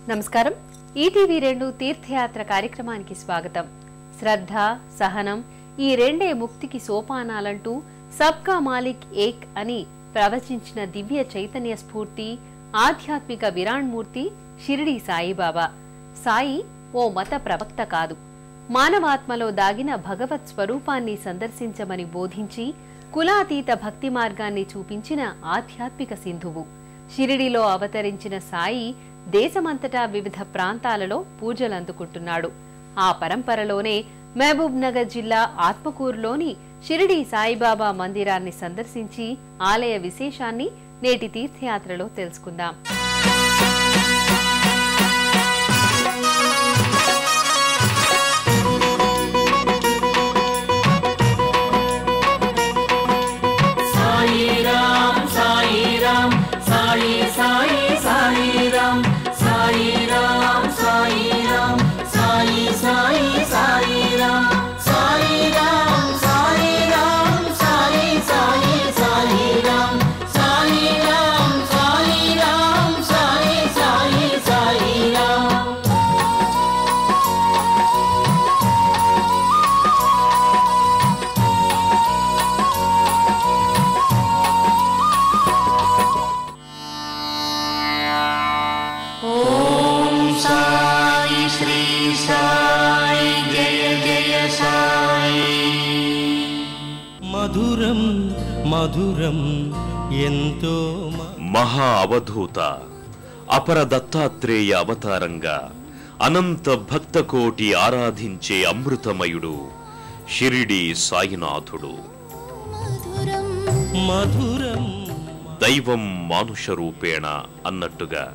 నమస్కారం. ఈటీవీ 2 తీర్థయాత్ర కార్యక్రమానికి స్వాగతం. శ్రద్ధ, సహనం ఈ రెండే ముక్తికి సోపానాలంటూ సబ్కా మాలిక్ ఏక్ అని ప్రవచించిన దివ్య చైతన్య స్ఫూర్తి ఆధ్యాత్మిక విరాణ్మూర్తి షిరిడీ సాయిబాబా. సాయి ఓ మత ప్రవక్త కాదు, మానవాత్మలో దాగిన భగవత్ స్వరూపాన్ని సందర్శించమని బోధించి కులాతీత భక్తి మార్గాన్ని చూపించిన ఆధ్యాత్మిక సింధువు. షిరిడీలో అవతరించిన సాయి దేశమంతటా వివిధ ప్రాంతాలలో పూజలందుకుంటున్నాడు. ఆ పరంపరలోనే మహబూబ్ నగర్ జిల్లా ఆత్మకూరులోని షిరిడీ సాయిబాబా మందిరాన్ని సందర్శించి ఆలయ విశేషాన్ని నేటి తీర్థయాత్రలో తెలుసుకుందాం. మధురం మధురం ఎంతో మహా అవధూత అపర దత్తాత్రేయ అవతారంగా అనంత భక్తకోటి ఆరాధించే అమృతమయుడు షిరిడీ సాయినాథుడు. మధురం దైవం మానుష రూపేణ అన్నట్టుగా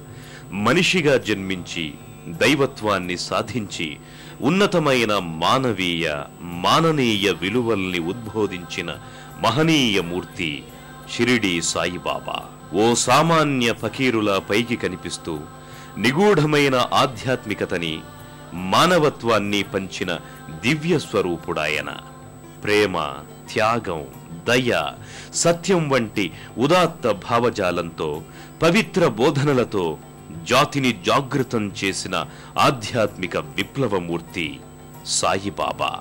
మనిషిగా జన్మించి దైవత్వాన్ని సాధించి ఉన్నతమైన మానవీయ మాననీయ విలువల్ని ఉద్బోధించిన మహనీయ మూర్తి షిరిడీ సాయిబాబా. ఓ సామాన్య ఫకీరులా పైకి కనిపిస్తూ నిగూఢమైన ఆధ్యాత్మికతని మానవత్వాన్ని పంచిన దివ్య స్వరూపుడాయన. ప్రేమ, త్యాగం, దయ, సత్యం వంటి ఉదాత్త భావజాలంతో పవిత్ర బోధనలతో జాతిని జాగృతం చేసిన ఆధ్యాత్మిక విప్లవమూర్తి సాయిబాబా.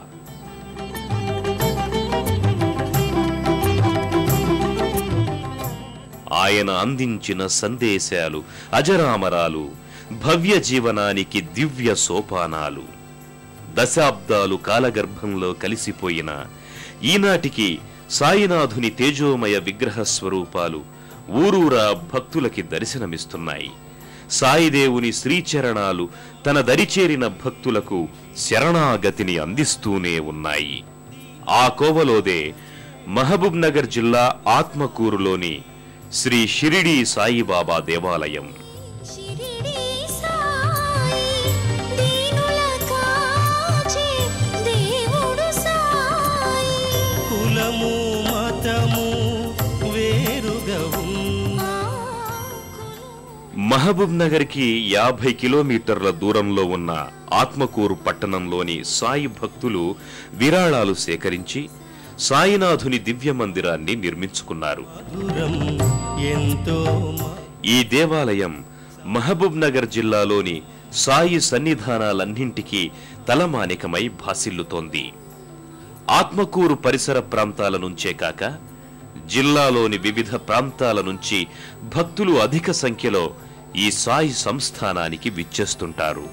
ఆయన అందించిన సందేశాలు అజరామరాలు, భవ్య జీవనానికి దివ్య సోపానాలు. దశాబ్దాలు కాలగర్భంలో కలిసిపోయిన ఈనాటికి సాయినాథుని తేజోమయ విగ్రహ స్వరూపాలు ఊరూరా భక్తులకి దర్శనమిస్తున్నాయి. సాయిదేవుని శ్రీచరణాలు తన దరిచేరిన భక్తులకు శరణాగతిని అందిస్తూనే ఉన్నాయి. ఆ కోవలోదే మహబూబ్ నగర్ జిల్లా ఆత్మకూరులోని శ్రీ షిరిడీ సాయిబాబా దేవాలయం. కులము మతము వేరుగా మహబూబ్ నగర్ కి 50 కిలోమీటర్ల దూరంలో ఉన్న ఆత్మకూరు పట్టణంలోని సాయి భక్తులు విరాళాలు సేకరించి సాయినాథుని దివ్య మందిరాన్ని నిర్మించుకున్నారు. ఈ దేవాలయం మహబూబ్ నగర్ జిల్లాలోని సాయి సన్నిధానాలన్నింటికీ తలమానికమై భాసిల్లుతోంది. ఆత్మకూరు పరిసర ప్రాంతాల నుంచే కాక జిల్లాలోని వివిధ ప్రాంతాల నుంచి భక్తులు అధిక సంఖ్యలో ఈ సాయి సంస్థానానికి విచ్చేస్తుంటారు.